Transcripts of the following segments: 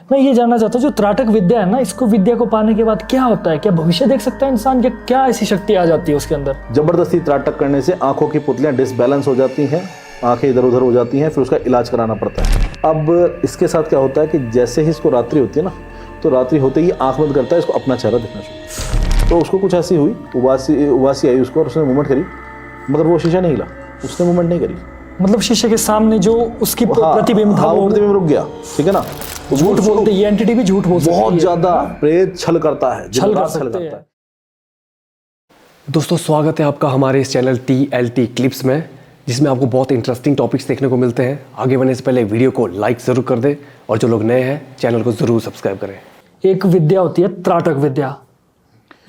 मैं ये जानना चाहता हूँ, जो त्राटक विद्या है ना, इसको विद्या को पाने के बाद क्या होता है? क्या भविष्य देख सकता है इंसान? क्या ऐसी शक्ति आ जाती है उसके अंदर? जबरदस्ती त्राटक करने से आंखों की पुतलियां डिसबैलेंस हो जाती हैं, आंखें इधर उधर हो जाती हैं, फिर उसका इलाज कराना पड़ता है। अब इसके साथ क्या होता है कि जैसे ही इसको रात्रि होती है ना, तो रात्रि होते ही आंख बंद करता है, इसको अपना चेहरा दिखना शुरू। तो उसको कुछ ऐसी हुई, उबासी आई उसको, और उसने मूवमेंट करी, मगर वो शीशा नहीं हिला, उसने मूवमेंट नहीं करी। मतलब शीशे के सामने जो उसकी प्रतिबिंब था, वो प्रतिबिंब रुक गया, ठीक है ना। झूठ बोलते, ये एंटिटी भी झूठ बोल सकती है, बहुत ज्यादा प्रेत छल करता है, छल करता है। दोस्तों, स्वागत है आपका हमारे इस चैनल TLT क्लिप्स में, जिसमें आपको बहुत इंटरेस्टिंग टॉपिक्स देखने को मिलते हैं। आगे बढ़ने से पहले वीडियो को लाइक ज़रूर कर दें, और जो लोग नए हैं चैनल को ज़रूर सब्सक्राइब करें। एक विद्या होती है त्राटक विद्या,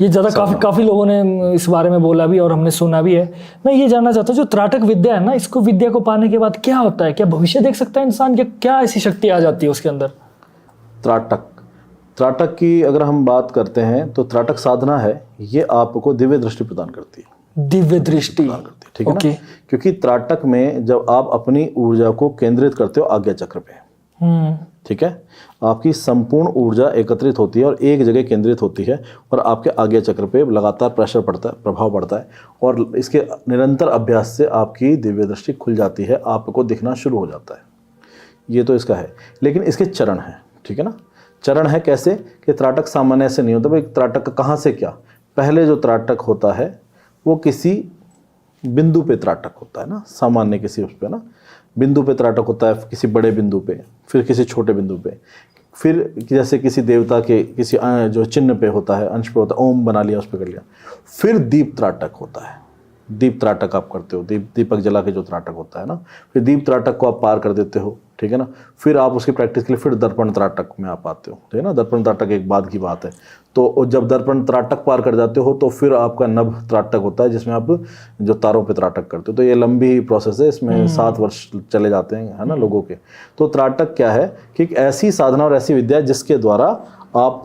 ये ज़्यादा काफ़ी लोगों ने इस बारे में बोला भी और हमने सुना भी है। मैं ये जानना चाहता हूँ, जो त्राटक विद्या है ना, इसको विद्या को पाने के बाद क्या होता है? क्या भविष्य देख सकता है इंसान? क्या ऐसी शक्ति आ जाती है उसके अंदर? त्राटक की अगर हम बात करते हैं तो त्राटक साधना है, ये आपको दिव्य दृष्टि प्रदान करती है। दिव्य दृष्टि प्रदान करती है, ठीक है ना? क्योंकि त्राटक में जब आप अपनी ऊर्जा को केंद्रित करते हो आज्ञा चक्र पे, ठीक है, आपकी संपूर्ण ऊर्जा एकत्रित होती है और एक जगह केंद्रित होती है, और आपके आज्ञा चक्र पे लगातार प्रेशर पड़ता है, प्रभाव पड़ता है, और इसके निरंतर अभ्यास से आपकी दिव्य दृष्टि खुल जाती है, आपको दिखना शुरू हो जाता है। ये तो इसका है, लेकिन इसके चरण हैं, ठीक है ना। चरण है कैसे कि त्राटक सामान्य से नहीं होता भाई। त्राटक कहाँ से क्या, पहले जो त्राटक होता है वो किसी बिंदु पे त्राटक होता है ना, सामान्य किसी उस पे ना बिंदु पे त्राटक होता है, किसी बड़े बिंदु पे, फिर किसी छोटे बिंदु पे, फिर जैसे किसी देवता के किसी जो चिन्ह पे होता है, अंश पे होता है, ओम बना लिया, उस पे कर लिया। फिर दीप त्राटक होता है, दीप त्राटक आप करते हो, दीपक जला के जो त्राटक होता है ना, फिर दीप त्राटक को आप पार कर देते हो, ठीक है ना। फिर आप उसकी प्रैक्टिस के लिए फिर दर्पण त्राटक में आप आते हो, ठीक है ना। दर्पण त्राटक एक बाद की बात है। तो जब दर्पण त्राटक पार कर जाते हो तो फिर आपका नभ त्राटक होता है, जिसमें आप जो तारों पे त्राटक करते हो। तो ये लंबी प्रोसेस है, इसमें 7 वर्ष चले जाते हैं, है ना, लोगों के। तो त्राटक क्या है कि एक ऐसी साधना और ऐसी विद्या जिसके द्वारा आप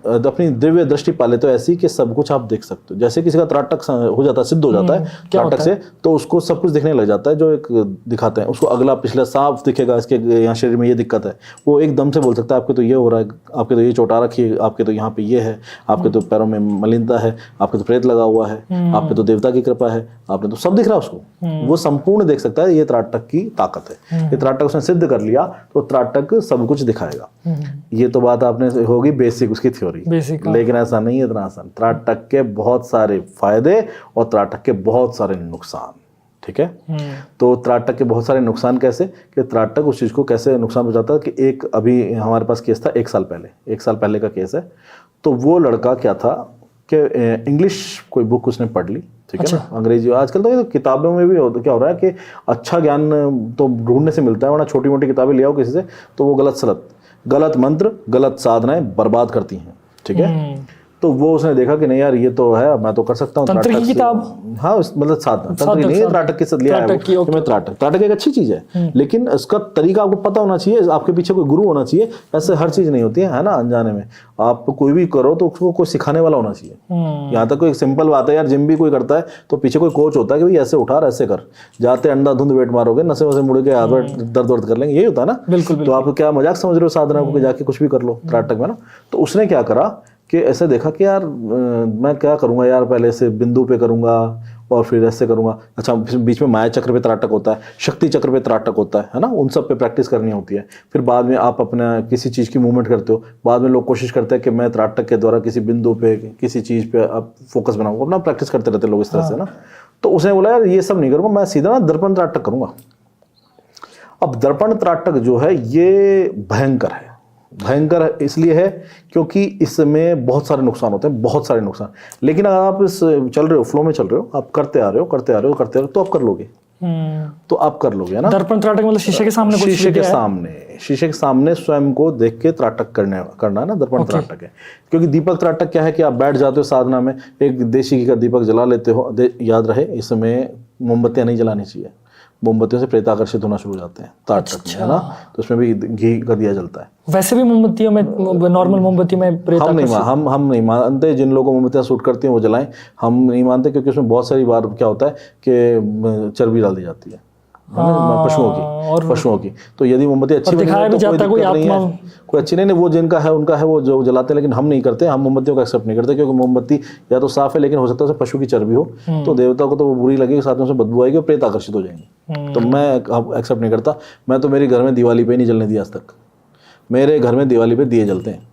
अपनी दिव्य दृष्टि पा लेते हो, ऐसी कि सब कुछ आप देख सकते हो। जैसे किसी का त्राटक हो जाता है, सिद्ध हो जाता है त्राटक से, तो उसको सब कुछ दिखने लग जाता है, जो एक दिखाते हैं उसको अगला पिछला साफ दिखेगा। इसके यहाँ शरीर में ये दिक्कत है, वो एकदम से बोल सकता है आपके तो ये हो रहा है, आपके तो ये चोट आ रखी है, आपके तो यहाँ पे ये है, आपके तो पैरों में मलिनता है, आपके तो प्रेत लगा हुआ है, आपके तो देवता की कृपा है, आपने तो सब दिख रहा है उसको, वो संपूर्ण देख सकता है। ये त्राटक की ताकत है। ये त्राटक उसने सिद्ध कर लिया तो त्राटक सब कुछ दिखाएगा। ये तो बात आपने होगी बेसिक उसकी थ्योरी, लेकिन ऐसा नहीं है इतना आसान। त्राटक के बहुत सारे फायदे और त्राटक के बहुत सारे नुकसान, ठीक है। तो त्राटक के बहुत सारे नुकसान कैसे कि त्राटक उस चीज को कैसे नुकसान पहुंचाता है कि एक अभी हमारे पास केस था 1 साल पहले का केस है। तो वो लड़का क्या था कि इंग्लिश कोई बुक उसने पढ़ ली, ठीक है ना, अंग्रेजी। आजकल तो किताबों में भी क्या हो रहा है कि अच्छा ज्ञान तो ढूंढने से मिलता है, वरना छोटी मोटी किताबें ले आओ किसी से तो वो गलत मंत्र, गलत साधनाएं बर्बाद करती हैं, ठीक है। तो वो उसने देखा कि नहीं यार, ये तो है, मैं तो कर सकता हूँ तंत्र की किताब। हाँ, मतलब साधना तंत्र नहीं है, त्राटक के साथ लिया है वो। मैं त्राटक एक अच्छी चीज है, लेकिन उसका तरीका आपको पता होना चाहिए, आपके पीछे कोई गुरु होना चाहिए। ऐसे हर चीज नहीं होती है ना, अनजाने में आप कोई भी करो तो उसको कोई सिखाने वाला होना चाहिए। यहाँ तक कोई सिंपल बात है यार, जिम भी कोई करता है तो पीछे कोई कोच होता है कि भाई ऐसे उठा और ऐसे कर, जाते अंधाधुंध वेट मारोगे, नशे वसे मुड़ के हाथ दर्द कर लेंगे, यही होता है ना। बिल्कुल। तो आप क्या मजाक समझ रहे हो साधना को, जाके कुछ भी कर लो त्राटक में ना। तो उसने क्या करा कि ऐसे देखा कि यार मैं क्या करूंगा यार, पहले से बिंदु पे करूंगा और फिर ऐसे करूंगा। अच्छा, बीच में माया चक्र पे त्राटक होता है, शक्ति चक्र पे त्राटक होता है ना, उन सब पे प्रैक्टिस करनी होती है। फिर बाद में आप अपना किसी चीज की मूवमेंट करते हो, बाद में लोग कोशिश करते हैं कि मैं त्राटक के द्वारा किसी बिंदु पे किसी चीज पे आप फोकस बनाऊंगा, अपना प्रैक्टिस करते रहते लोग इस तरह से ना। तो उसने बोला यार ये सब नहीं करूंगा, मैं सीधा ना दर्पण त्राटक करूंगा। अब दर्पण त्राटक जो है ये भयंकर इसलिए है क्योंकि इसमें बहुत सारे नुकसान होते हैं, बहुत सारे नुकसान। लेकिन अगर आप इस चल रहे हो, फ्लो में चल रहे हो, आप करते आ रहे हो तो आप कर लोगे, तो आप कर लोगे, है ना। दर्पण त्राटक मतलब शीशे के सामने स्वयं को देख के त्राटक करना है ना, दर्पण त्राटक है। क्योंकि दीपक त्राटक क्या है कि आप बैठ जाते हो साधना में, एक देसी घी का दीपक जला लेते हो। याद रहे, इसमें मोमबत्तियां नहीं जलानी चाहिए, मोमबत्तियों से प्रेत आकर्षित होना शुरू हो जाते हैं त्राटक में, है ना। तो उसमें भी घी का दिया जलता है। वैसे भी मोमबत्तियों में, नॉर्मल मोमबत्ती में प्रेत हम नहीं मानते। जिन लोगों को मोमबत्तियां सूट करती हैं वो जलाएं, हम नहीं मानते, क्योंकि उसमें बहुत सारी बार क्या होता है कि चर्बी डाल दी जाती है, पशुओं की। तो यदि मोमबत्ती अच्छी बनी है तो कोई दिक्कत नहीं है, कोई अच्छी नहीं, वो जिनका है उनका है, वो जो जलाते हैं, लेकिन हम नहीं करते, हम मोमबत्तियों को एक्सेप्ट नहीं करते, क्योंकि मोमबत्ती या तो साफ है, लेकिन हो सकता है उसमें पशु की चर्बी हो, तो देवता को तो वो बुरी लगेगी, साथ में उसे बदबू आएगी और प्रेत आकर्षित हो जाएंगे। तो मैं एक्सेप्ट नहीं करता। मैं तो मेरे घर में दिवाली पे नहीं जलने दिया आज तक। मेरे घर में दिवाली पे दिए जलते हैं,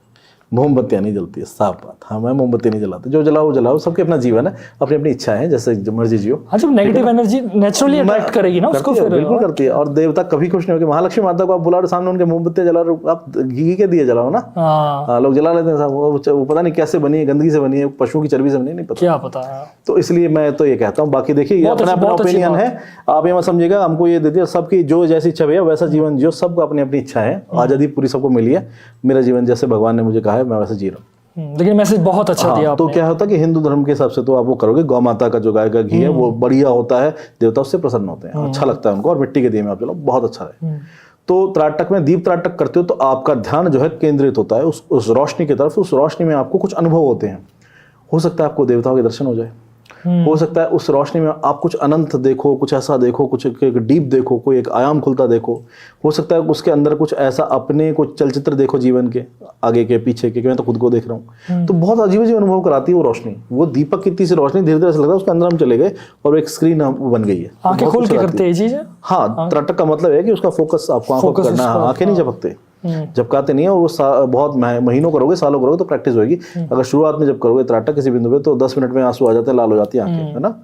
मोमबत्तियाँ नहीं जलती है, साफ बात। हाँ, मैं मोमबत्ती नहीं जलाता, जो जलाओ जलाओ, सबके अपना जीवन है, अपनी अपनी इच्छा है, जैसे मर्जी जियो। हाँ, जब नेगेटिव एनर्जी नेचुरली अट्रैक्ट करेगी ना उसको, फिर बिल्कुल करती है। और देवता कभी खुश नहीं होगी। महालक्ष्मी माता को आप बुला रहे सामने, उनके मोमबत्तियाँ जला रहे हो, आप घी के दिए जलाओ ना। हाँ, लोग जला लेते हैं साहब, वो पता नहीं कैसे बनी है, गंदगी से बनी है, पशुओं की चर्बी से बनी, नहीं पता, क्या पता। तो इसलिए मैं तो ये कहता हूँ। बाकी देखिए, ये अपना अपना ओपिनियन है, आप ये मत समझिएगा हमको ये दे दिया। सबकी जो जैसी इच्छा भैया वैसा जीवन जियो, सबको अपनी अपनी इच्छा है, आज़ादी पूरी सबको मिली है। मेरा जीवन जैसे भगवान ने मुझे कहा है, मैं वैसे जी रहा हूँ। लेकिन मैसेज बहुत अच्छा दिया तो क्या होता है कि हिंदू धर्म के हिसाब से तो आप वो करोगे, गौ माता का जो गाय का घी है वो बढ़िया होता है, देवता उससे प्रसन्न होते हैं, अच्छा लगता है उनको, और मिट्टी के दिए में आप चलो, बहुत अच्छा है। तो त्राटक में दीप त्राटक करते हो तो आपका ध्यान जो है केंद्रित होता है उस रोशनी की तरफ। उस रोशनी में आपको कुछ अनुभव होते हैं, हो सकता है आपको देवताओं के दर्शन हो जाए, हो सकता है उस रोशनी में आप कुछ अनंत देखो, कुछ ऐसा देखो, कुछ एक डीप देखो, कोई एक आयाम खुलता देखो, हो सकता है उसके अंदर कुछ ऐसा अपने कुछ चलचित्र देखो जीवन के आगे के पीछे के, मैं तो खुद को देख रहा हूँ। तो बहुत अजीब अजीब अनुभव कराती है वो रोशनी, वो दीपक की इतनी सी रोशनी, धीरे धीरे ऐसा लगता है उसके अंदर हम चले गए और एक स्क्रीन बन गई है, आंखें खोल के करते हैं चीज। हाँ, त्राटक का मतलब है कि उसका फोकस आपको आंखों पर करना है, आंखें नहीं झपकते, झपकाते नहीं है। और वो बहुत महीनों करोगे, सालों करोगे तो प्रैक्टिस होगी। अगर शुरुआत में जब करोगे त्राटक किसी बिंदु पे, तो 10 मिनट में आंसू आ जाते हैं, लाल हो जाती है आंखें, है ना।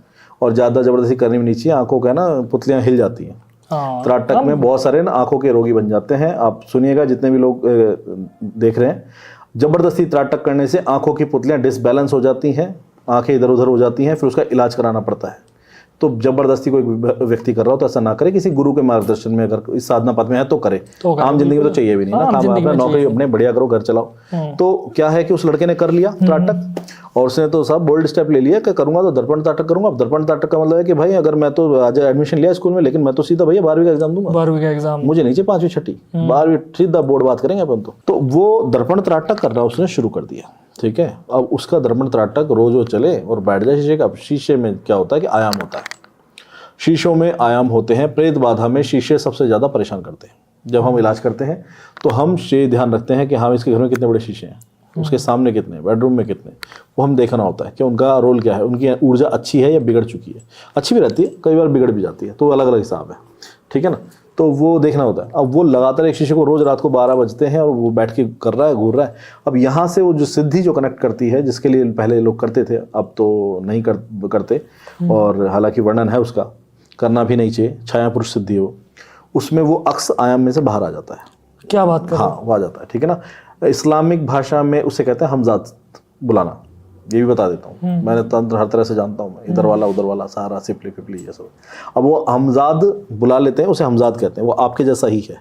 और ज्यादा जबरदस्ती करनी भी नहीं चाहिए, आंखों का है ना, पुतलियां हिल जाती हैं। त्राटक में बहुत सारे ना आंखों के रोगी बन जाते हैं। आप सुनिएगा, जितने भी लोग देख रहे हैं, जबरदस्ती त्राटक करने से आंखों की पुतलियां डिसबैलेंस हो जाती हैं, आंखें इधर उधर हो जाती हैं, फिर उसका इलाज कराना पड़ता है। तो जबरदस्ती कोई व्यक्ति कर रहा हो तो ऐसा ना करे, किसी गुरु के मार्गदर्शन में अगर इस साधना पथ में है तो करे। आम जिंदगी में तो चाहिए भी नहीं ना, काम अपना नौकरी अपने बढ़िया करो, घर चलाओ। तो क्या है कि उस लड़के ने कर लिया त्राटक, और उसने तो सब बोल्ड स्टेप ले लिया कि करूंगा तो दर्पण त्राटक करूंगा। अब दर्पण त्राटक का मतलब है कि भाई अगर मैं तो आज एडमिशन लिया स्कूल में, लेकिन मैं तो सीधा भैया 12वीं का एग्जाम दूंगा, 12वीं का एग्जाम मुझे नहीं चाहिए 5वीं 6वीं 12वीं, सीधा बोर्ड बात करेंगे अपन। तो वो दर्पण त्राटक करना उसने शुरू कर दिया, ठीक है। अब उसका दर्पण त्राटक रोज वो चले और बैठ जाए शीशे का। शीशे में क्या होता है कि आयाम होता है, शीशों में आयाम होते हैं। प्रेत बाधा में शीशे सबसे ज़्यादा परेशान करते हैं। जब हम इलाज करते हैं तो हम ये ध्यान रखते हैं कि हाँ, इसके घर में कितने बड़े शीशे हैं, उसके सामने कितने, बेडरूम में कितने, वो हम देखना होता है कि उनका रोल क्या है, उनकी ऊर्जा अच्छी है या बिगड़ चुकी है। अच्छी भी रहती है, कई बार बिगड़ भी जाती है, तो अलग अलग हिसाब है, ठीक है ना। तो वो देखना होता है। अब वो लगातार एक शीशे को रोज रात को 12 बजते हैं और वो बैठ के कर रहा है, घूर रहा है। अब यहाँ से वो जो सिद्धि जो कनेक्ट करती है, जिसके लिए पहले लोग करते थे, अब तो नहीं करते, और हालांकि वर्णन है उसका, करना भी नहीं चाहिए, छाया पुरुष सिद्धि हो, उसमें वो अक्स आयाम में से बाहर आ जाता है। क्या बात कर, हाँ, वो आ जाता है, ठीक है ना। इस्लामिक भाषा में उसे कहते हैं हमजाद बुलाना। ये भी बता देता हूँ, मैंने तंत्र हर तरह से जानता हूँ, इधर वाला उधर वाला, सहारा सिपली पिपली ये सब। अब वो हमजाद बुला लेते हैं, उसे हमजाद कहते हैं। वो आपके जैसा ही है,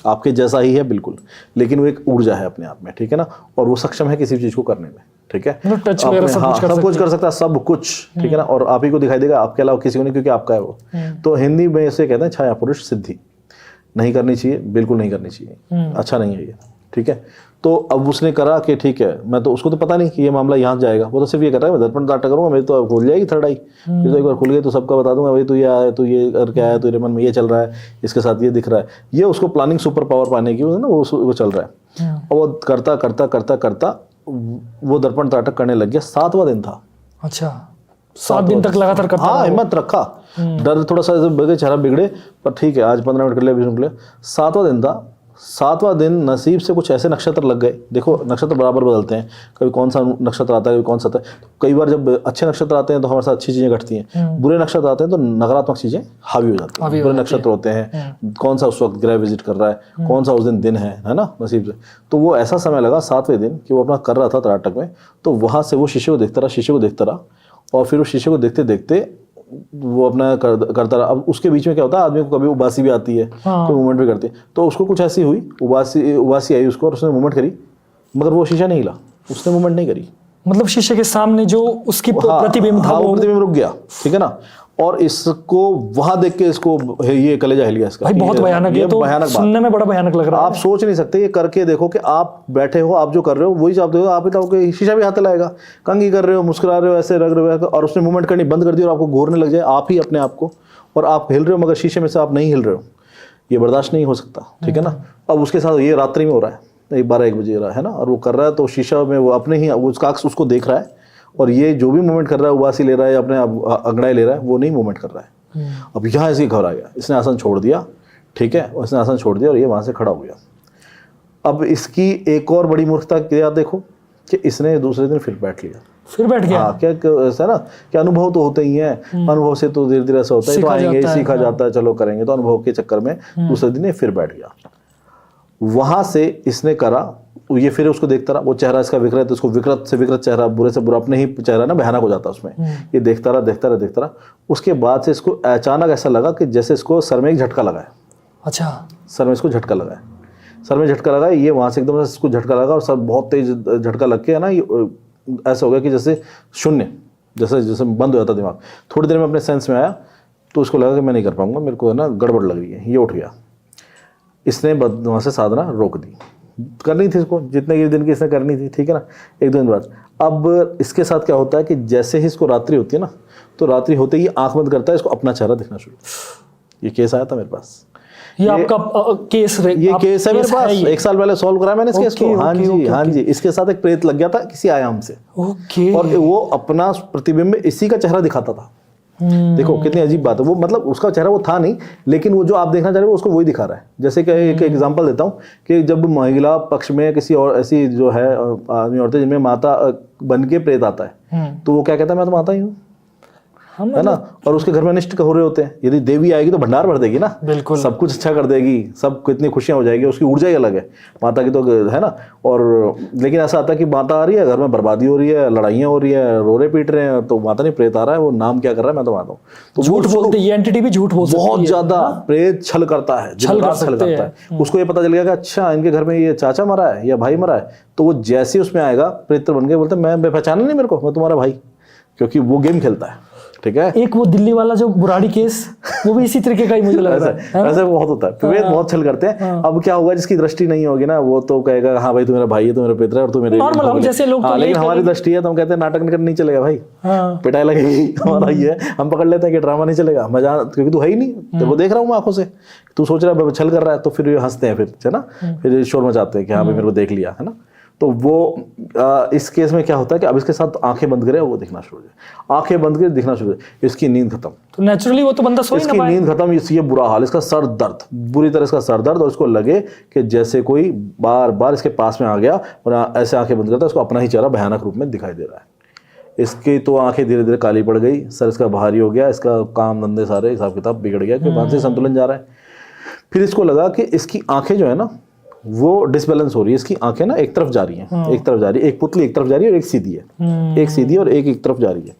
आपके जैसा ही है बिल्कुल, लेकिन वो एक ऊर्जा है अपने आप में, ठीक है ना। और वो सक्षम है किसी चीज को करने में, ठीक है। सब कुछ कर सकता है, सब कुछ, ठीक है ना। और आप ही को दिखाई देगा, आपके अलावा किसी को नहीं, क्योंकि आपका है वो। तो हिंदी में इसे कहते हैं छाया पुरुष सिद्धि। नहीं करनी चाहिए, बिल्कुल नहीं करनी चाहिए, अच्छा नहीं है ये, ठीक है। तो अब उसने करा कि ठीक है, मैं तो उसको तो पता नहीं कि ये मामला यहाँ जाएगा, वो तो सिर्फ ये कर रहा है मैं दर्पण त्राटक करूंगा, मेरी तो खुल जाएगी थर्ड आई। फिर तो एक बार खुल गई तो सबका बता दूंगा, भाई तू ये आया, तू ये कर क्या है, तेरे मन में ये चल रहा है, इसके साथ ये दिख रहा है। ये उसको प्लानिंग सुपर पावर पाने की ना, वो चल रहा है। और वो करता करता करता करता वो दर्पण त्राटक करने लग गया। 7वां दिन था। अच्छा, 7 दिन तक लगातार करता। हाँ, हिम्मत रखा, डर थोड़ा सा चेहरा बिगड़े, पर ठीक है, आज 15 मिनट कर लिया, 20 मिनट कर लिया। 7वां दिन था। 7वां दिन नसीब से कुछ ऐसे नक्षत्र लग गए। देखो, नक्षत्र बराबर बदलते हैं, कभी कौन सा नक्षत्र आता है, कभी कौन सा आता है। तो कई बार जब अच्छे नक्षत्र आते हैं तो हमारे साथ अच्छी चीजें घटती हैं, बुरे नक्षत्र आते हैं तो नकारात्मक चीजें हावी हो जाती हैं। बुरे नक्षत्र होते हैं, कौन सा उस वक्त ग्रह विजिट कर रहा है, कौन सा उस दिन दिन है ना, नसीब से। तो वो ऐसा समय लगा 7वें दिन कि वो अपना कर रहा था त्राटक में, तो वहां से वो शीशे को देखता रहा, शीशे को देखता रहा, और फिर उस शीशे को देखते देखते वो अपना करता रहा। अब उसके बीच में क्या होता है, आदमी को कभी उबासी भी आती है, कोई मूवमेंट भी करती है। तो उसको कुछ ऐसी हुई, उबासी आई उसको, और उसने मूवमेंट करी, मगर वो शीशा नहीं हिला, उसने मूवमेंट नहीं करी। मतलब शीशे के सामने जो उसकी प्रतिबिंब था, वो प्रतिबिंब रुक गया, ठीक है ना। और इसको वहां देख के इसको ये कलेजा हिल गया इसका। भाई बहुत भयानक, ये तो भयानक बात, सुनने में बड़ा भयानक लग रहा है। आप सोच नहीं सकते। ये करके देखो कि आप बैठे हो, आप जो कर रहे हो वही आप देखो, आप ही शीशा भी हाथ लाएगा, कंघी कर रहे हो, मुस्कुरा रहे हो, ऐसे रग रहे हो, और उसने मूवमेंट करनी बंद कर दी और आपको घूरने लग जाए आप ही अपने आप को, और आप हिल रहे हो मगर शीशे में से आप नहीं हिल रहे हो, ये बर्दाश्त नहीं हो सकता। ठीक है ना। अब उसके साथ ये रात्रि में हो रहा है, 12-1 बजे रहा है ना, और वो कर रहा है तो शीशा में वो अपने ही उसका अक्स उसको देख रहा है, और ये जो भी मूवमेंट कर रहा है, उबासी ले रहा है या अपने अंगड़ाई ले रहा है, वो नहीं मूवमेंट कर रहा है। अब यहाँ ऐसे ही घबरा गया, इसने आसन छोड़ दिया। ठीक है, उसने आसन छोड़ दिया और ये वहाँ से खड़ा हो गया। अब इसकी एक और बड़ी मूर्खता क्या देखो कि इसने दूसरे दिन फिर बैठ लिया, फिर बैठ गया। हाँ, क्या ऐसा ना कि अनुभव तो होते ही हैं, अनुभव से तो धीरे धीरे ऐसा होता है, तो आएंगे, सीखा जाता है, चलो करेंगे, तो अनुभव के चक्कर में दूसरे दिन ये फिर बैठ गया। वहां से इसने करा, ये फिर उसको देखता रहा, वो चेहरा इसका विकृत, उसको विकृत से विकृत चेहरा, बुरे से बुरा अपने ही चेहरा ना भयानक हो जाता उसमें। ये देखता रहा। उसके बाद से इसको अचानक ऐसा लगा कि जैसे इसको सर में एक झटका लगा है। अच्छा, सर में इसको झटका लगा है, सर में झटका लगा है, ये वहां से एकदम से इसको झटका लगा और सर बहुत तेज झटका लग के है ना, ये ऐसा हो गया कि जैसे शून्य, जैसे बंद हो जाता दिमाग। थोड़ी देर में अपने सेंस में आया तो उसको लगा कि मैं नहीं कर पाऊंगा, मेरे को है ना गड़बड़ लग रही है। ये उठ गया, इसने वहाँ से साधना रोक दी, करनी थी इसको जितने की दिन की इसने करनी थी। ठीक है ना। 1-2 दिन बाद अब इसके साथ क्या होता है कि जैसे ही इसको रात्रि होती है ना, तो रात्रि होते ही आंख बंद करता है, इसको अपना चेहरा दिखना शुरू। ये केस आया था मेरे पास, ये आपका केस ये केस है मेरे पास, 1 साल पहले सॉल्व कराया मैंने इस केस को। हाँ जी, हाँ जी। इसके साथ एक प्रेत लग गया था किसी आयाम से, और वो अपना प्रतिबिंब इसी का चेहरा दिखाता था। देखो कितनी अजीब बात है। वो मतलब उसका चेहरा वो था नहीं, लेकिन वो जो आप देखना चाह रहे हो उसको वही दिखा रहा है। जैसे कि एक एग्जांपल देता हूँ कि जब महिला पक्ष में किसी और ऐसी जो है आदमी औरतें जिनमें माता बन के प्रेत आता है, तो वो क्या कहता है, मैं तो माता ही हूँ, है ना। और उसके घर में अनिष्ट हो रहे होते हैं। यदि देवी आएगी तो भंडार भर देगी ना, बिल्कुल सब कुछ अच्छा कर देगी, सब कितनी खुशियां हो जाएगी, उसकी ऊर्जा ही अलग है माता की, तो है ना। और लेकिन ऐसा आता है कि माता आ रही है, घर में बर्बादी हो रही है, लड़ाइयाँ हो रही है, रोरे पीट रहे हैं, तो माता नहीं, प्रेत आ रहा है, वो नाम क्या कर रहा है, मैं तो माता हूँ। तो झूठ बोलते, ये एंटिटी भी झूठ बोल सकती है, बहुत ज्यादा प्रेत छल करता है, छल करता है। उसको ये पता चल गया कि अच्छा इनके घर में ये चाचा मरा है या भाई मरा है, तो वो जैसे उसमें आएगा प्रेत बन के बोलते मैं पहचाना नहीं मेरे को, मैं तुम्हारा भाई, क्योंकि वो गेम खेलता है। ठीक है। एक वो दिल्ली वाला जो बुराड़ी केस, वो भी इसी तरीके का ही मुझे लग रहा है। ऐसे बहुत होता है, प्रेत बहुत छल करते हैं। अब क्या होगा, जिसकी दृष्टि नहीं होगी ना, वो तो कहेगा हाँ भाई तू मेरा भाई है, तू मेरा पिता है, और तू मेरे नॉर्मल हम जैसे लोग। लेकिन हमारी दृष्टि है तो हम कहते हैं नाटक नहीं चलेगा भाई, पिटाई लगेगी, हमारा ये है, हम पकड़ लेते हैं कि ड्रामा नहीं चलेगा, मजा, क्योंकि तू है ही नहीं, तेरे को देख रहा हूँ मैं आंखों से, तू सोच रहा है छल कर रहा है, तो फिर ये हंसते हैं, फिर है ना, फिर शोर मचाते हैं कि हाँ भाई मेरे को देख लिया, है ना। तो वो इस केस में क्या होता है कि अब इसके साथ आंखें बंद करे, वो दिखना शुरू हो जाए, आंखें बंद करे दिखना शुरू हो जाए, इसकी नींद खत्म। तो नेचुरली वो तो बंदा सो ही ना पाए। इसकी नींद खत्म, ये बुरा हाल, इसका सर दर्द, बुरी तरह इसका सर दर्द, और इसको लगे कि जैसे कोई बार बार इसके पास में आ गया और ऐसे आंखें बंद करता है, इसको अपना ही चेहरा भयानक रूप में दिखाई दे रहा है। इसकी तो आंखें धीरे धीरे काली पड़ गई, सर इसका भारी हो गया, इसका काम धंधे सारे हिसाब किताब बिगड़ गया, कि मानसिक संतुलन जा रहा है। फिर इसको लगा कि इसकी आंखें जो है ना वो डिसबैलेंस हो रही है, इसकी आंखें ना एक तरफ जा रही हैं, एक तरफ जा रही है, एक पुतली एक तरफ जा रही है और एक सीधी है, एक सीधी और एक तरफ जा रही है।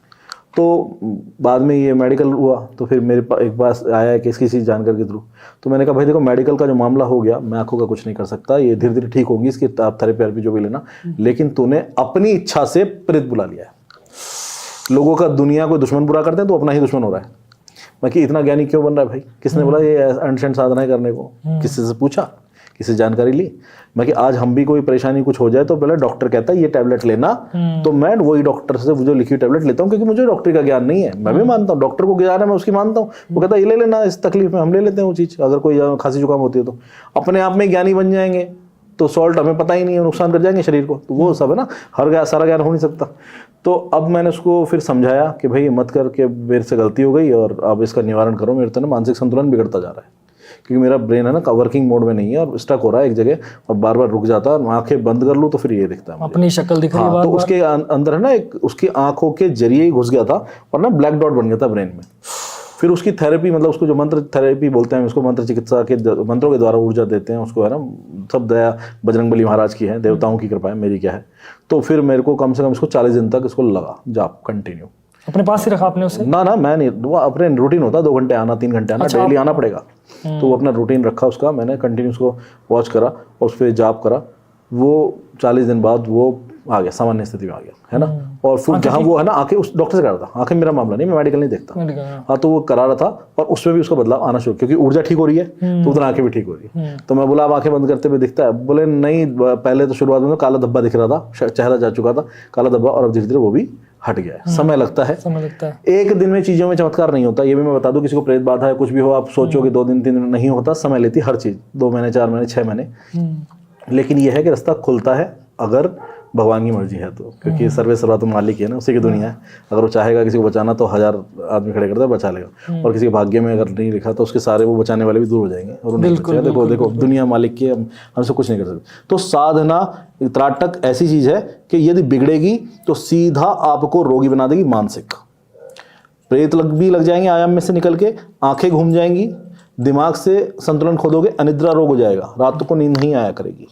तो बाद में ये मेडिकल हुआ, तो फिर मेरे पास एक बार आया कि किसी जानकारी के थ्रू, तो मैंने कहा भाई देखो मेडिकल का जो मामला हो गया, मैं आंखों का कुछ नहीं कर सकता, ये धीरे धीरे ठीक होगी, इसकी आप थेरेपी जो भी लेना, लेकिन तूने अपनी इच्छा से प्रेत बुला लिया है। लोगों का दुनिया को दुश्मन बुरा करते हैं, तो अपना ही दुश्मन हो रहा है। मैं कि इतना ज्ञानी क्यों बन रहा है भाई, किसने बोला ये अनशंत साधनाएं करने को, किसी से पूछा, किसी जानकारी ली। मैं कि आज हम भी कोई परेशानी कुछ हो जाए तो पहले डॉक्टर कहता है ये टैबलेट लेना, तो मैं वही डॉक्टर से जो लिखी हुई टैबलेट लेता हूँ, क्योंकि मुझे डॉक्टरी का ज्ञान नहीं है। मैं भी मानता हूँ डॉक्टर को ज्ञान है, मैं उसकी मानता हूँ, वो कहता है ये ले लेना, इस तकलीफ में हम ले लेते हैं वो चीज़, अगर कोई खांसी जुकाम होती है तो अपने आप में ज्ञानी बन जाएंगे, तो सॉल्ट हमें पता ही नहीं है, नुकसान कर जाएंगे शरीर को, तो वो सब है ना, हर सारा ज्ञान हो नहीं सकता। तो अब मैंने उसको फिर समझाया कि भाई मत कर के, मेरे से गलती हो गई और अब इसका निवारण करो, मेरे तो ना मानसिक संतुलन बिगड़ता जा रहा है, क्योंकि मेरा ब्रेन है ना वर्किंग मोड में नहीं है और स्टक हो रहा है एक जगह और बार बार रुक जाता है, आंखें बंद कर लूँ तो फिर ये दिखता है, अपनी शक्ल दिख रही है। तो उसके अंदर है ना एक उसकी आंखों के जरिए ही घुस गया था और ना ब्लैक डॉट बन गया था ब्रेन में। फिर उसकी थेरेपी, मतलब उसको जो मंत्र थेरेपी बोलते हैं, उसको मंत्र चिकित्सा के मंत्रों के द्वारा ऊर्जा देते हैं उसको, है ना, सब दया बजरंगबली महाराज की है, देवताओं की कृपा है, मेरी क्या है। तो फिर मेरे को कम से कम इसको 40 दिन तक इसको लगा जाप कंटिन्यू। अपने पास ही रखा आपने उसे? ना मैं नहीं, वो अपने रूटीन होता, 2 घंटे आना 3 घंटे आना, डेली आना पड़ेगा, तो वो अपना रूटीन रखा उसका, मैंने कंटिन्यू उसको वॉच करा और उस पर जाप करा। वो 40 दिन बाद वो आ गया, सामान्य स्थिति में आ गया, है ना। और फिर जहाँ वो है ना, आंखें उस डॉक्टर से करा था, आंखें मेरा मामला नहीं, मैं मेडिकल नहीं देखता। हाँ, तो वो करा रहा था और उसमें भी उसका बदलाव आना शुरू, क्योंकि ऊर्जा ठीक हो रही है तो उधर आंखें भी ठीक हो रही है। तो मैं बोला आप आंखें बंद करते हुए दिखता है? बोले नहीं, पहले तो शुरुआत में तो काला धब्बा दिख रहा था, चेहरा जा चुका था काला धब्बा, और अब धीरे धीरे वो भी हट गया है। समय लगता है, एक दिन में चीजों में चमत्कार नहीं होता, ये भी मैं बता दूं। किसी को प्रेत बाधा है, कुछ भी हो, आप सोचोगे 2 दिन 3 दिन नहीं होता, समय लेती हर चीज, 2 महीने 4 महीने 6 महीने। लेकिन ये है कि रास्ता खुलता है अगर भगवान की मर्जी है तो, क्योंकि सर्वे सर्वा तो मालिक है ना, उसी की दुनिया है। अगर वो चाहेगा किसी को बचाना तो 1000 आदमी खड़े करता है, बचा लेगा। और किसी के भाग्य में अगर नहीं लिखा तो उसके सारे वो बचाने वाले भी दूर हो जाएंगे और वो नहीं बचेगा। देखो देखो, दुनिया मालिक की, हमसे कुछ नहीं कर सकते। तो साधना, त्राटक ऐसी चीज है कि यदि बिगड़ेगी तो सीधा आपको रोगी बना देगी, मानसिक। प्रेत भी लग जाएंगे आयाम में से निकल के, आंखें घूम जाएंगी, दिमाग से संतुलन खो दोगे, अनिद्रा रोग हो जाएगा, रात को नींद नहीं आया करेगी,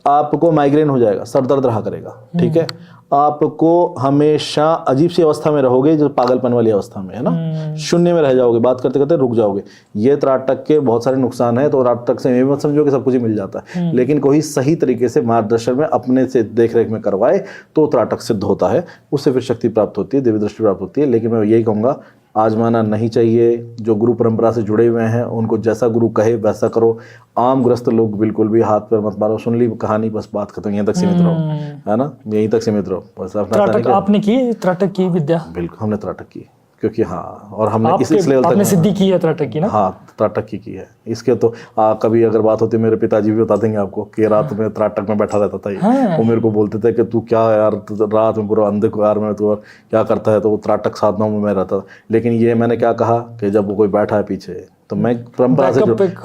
आपको माइग्रेन हो जाएगा, सर दर्द रहा करेगा, ठीक है। आपको हमेशा अजीब सी अवस्था में रहोगे, जो पागलपन वाली अवस्था में है ना, शून्य में रह जाओगे, बात करते करते रुक जाओगे। ये त्राटक के बहुत सारे नुकसान है। तो त्राटक से ये मत समझो कि सब कुछ ही मिल जाता है, लेकिन कोई सही तरीके से मार्गदर्शन में अपने से देख रेख में करवाए तो त्राटक सिद्ध होता है, उससे फिर शक्ति प्राप्त होती है, दिव्य दृष्टि प्राप्त होती है। लेकिन मैं यही कहूँगा, आजमाना नहीं चाहिए। जो गुरु परंपरा से जुड़े हुए हैं उनको जैसा गुरु कहे वैसा करो। आम ग्रस्त लोग बिल्कुल भी हाथ पर मत मारो, सुन ली कहानी, बस बात खत्म, यहीं तक सीमित रहो, है ना, यहीं तक सीमित रहो बस। त्राटक आपने की, त्राटक की विद्या? बिल्कुल, हमने त्राटक की, क्योंकि हाँ, और हमने इस लेवल तक आपने सिद्धि की है त्राटक की ना? हाँ, त्राटक की है। इसके तो कभी अगर बात होती, मेरे पिताजी भी बता देंगे आपको कि रात में त्राटक में बैठा रहता था। वो मेरे को बोलते थे कि तू क्या यार, रात में पूरा अंधकार में तू क्या करता है, तो वो त्राटक साधनाओं में मैं रहता था। लेकिन ये मैंने क्या कहा कि जब वो कोई बैठा है पीछे, तो मैं परंपरा से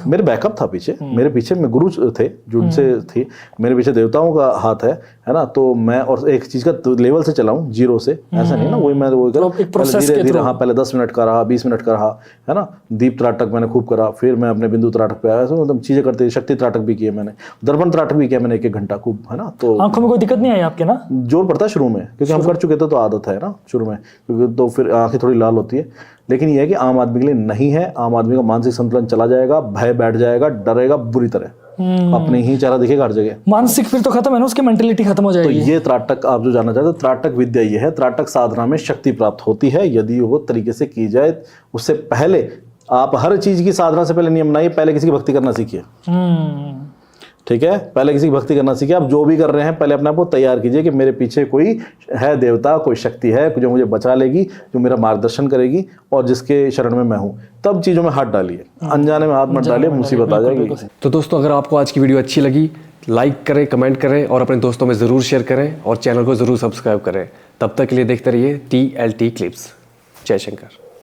मेरे बैकअप था पीछे, मेरे पीछे में गुरु थे जिनसे थी, मेरे पीछे देवताओं का हाथ है ना। तो मैं और एक चीज का लेवल से चलाऊं, जीरो से, ऐसा नहीं ना, वही मैं वो धीरे धीरे, हाँ, पहले 10 मिनट का रहा, 20 मिनट का रहा, है ना। दीप त्राटक मैंने खूब करा, फिर मैं अपने बिंदु त्राटक पे आया, मतलब चीजें करते, शक्ति त्राटक भी किए मैंने, दर्पण त्राटक भी किया मैंने 1-1 घंटा खूब, है ना। तो आंखों में कोई दिक्कत नहीं आई आपके ना? जोर पड़ता है शुरू में, क्योंकि हम कर चुके थे तो आदत है ना शुरू में, क्योंकि तो फिर आंखें थोड़ी लाल होती है। लेकिन यह है कि आम आदमी के लिए नहीं है। आम आदमी का मानसिक संतुलन चला जाएगा, भय बैठ जाएगा, डरेगा बुरी तरह, अपने ही चेहरा दिखेगा हर जगह, मानसिक फिर तो खत्म है ना, उसकी मेंटेलिटी खत्म हो जाएगी। तो ये त्राटक आप जो जानना चाहते हो, त्राटक विद्या ये है। त्राटक साधना में शक्ति प्राप्त होती है यदि वो तरीके से की जाए। उससे पहले आप हर चीज की साधना से पहले नियम बनाइए, पहले किसी की भक्ति करना सीखिए, ठीक है। पहले किसी की भक्ति करना सीखिए। आप जो भी कर रहे हैं पहले अपने आप को तैयार कीजिए कि मेरे पीछे कोई है, देवता, कोई शक्ति है जो मुझे बचा लेगी, जो मेरा मार्गदर्शन करेगी और जिसके शरण में मैं हूँ। तब चीज़ों में हाथ डालिए, अनजाने में हाथ मत डालिए, मुसीबत आ जाएगी। तो दोस्तों, अगर आपको आज की वीडियो अच्छी लगी, लाइक करें, कमेंट करें और अपने दोस्तों में ज़रूर शेयर करें और चैनल को ज़रूर सब्सक्राइब करें। तब तक के लिए देखते रहिए TLT क्लिप्स। जय शंकर।